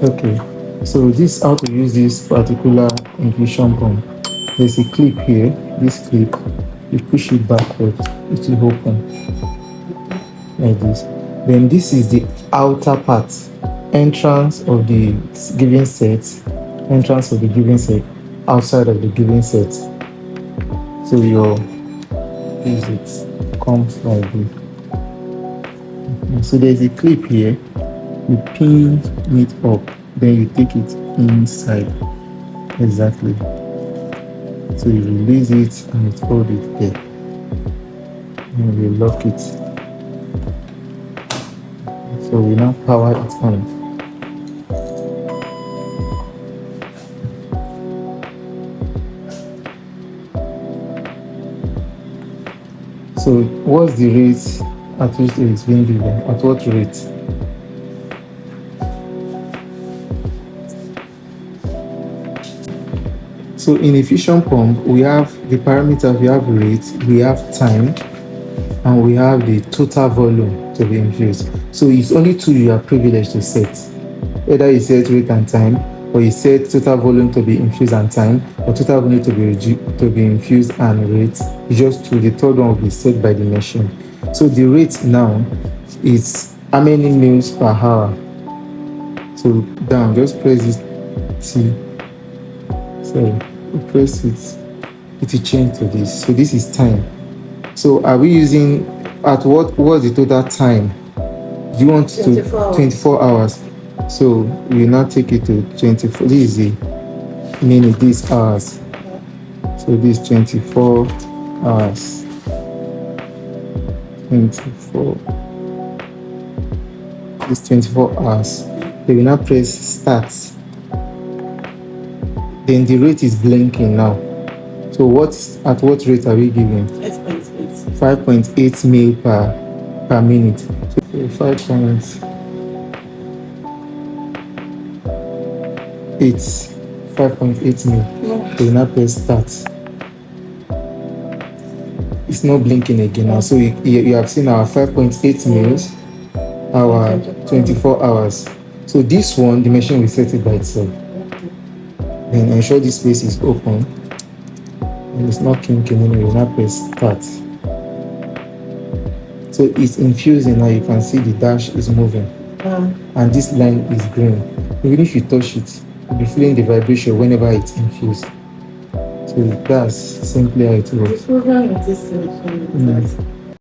Okay, so this how to use this particular infusion pump. There's a clip here. This clip, you push it backward, it will open like this. Then this is the outer part, entrance of the giving set, entrance of the giving set, outside of the giving set. So your use it comes like this. So there's a clip here. You pin it up, then you take it inside. Exactly. So you release it and you hold it there. And you lock it. So we now power it on. So what's the rate at which it is being given? At what rate? So in a fusion pump, we have the parameters, we have rate, we have time, and we have the total volume to be infused. So it's only two you are privileged to set. Either you set rate and time, or you set total volume to be infused and time, or total volume to be infused and rate. It's just two. The third one will be set by the machine. So the rate now is how many mils per hour. So down, just press this T. So we press it. It will change to this. So this is time. So are we using at what's the total time? Do you want 24 to 24 hours? So we will now take it to 24. This is the minute, these hours. So this 24 hours. 24. This 24 hours. Then we now press start. Then the rate is blinking now. So at what rate are we giving? 5.8 mil per minute. So 5.8 mil. So we now press start. It's not blinking again now. So you have seen our 5.8 mils, our 24 hours. So this one, the machine will set it by itself. Then ensure this space is open and it's not kinking anyway. You now press start. So it's infusing now. You can see the dash is moving and this line is green. Even if you touch it, you'll be feeling the vibration whenever it's infused. So that's simply how it works. The program is this.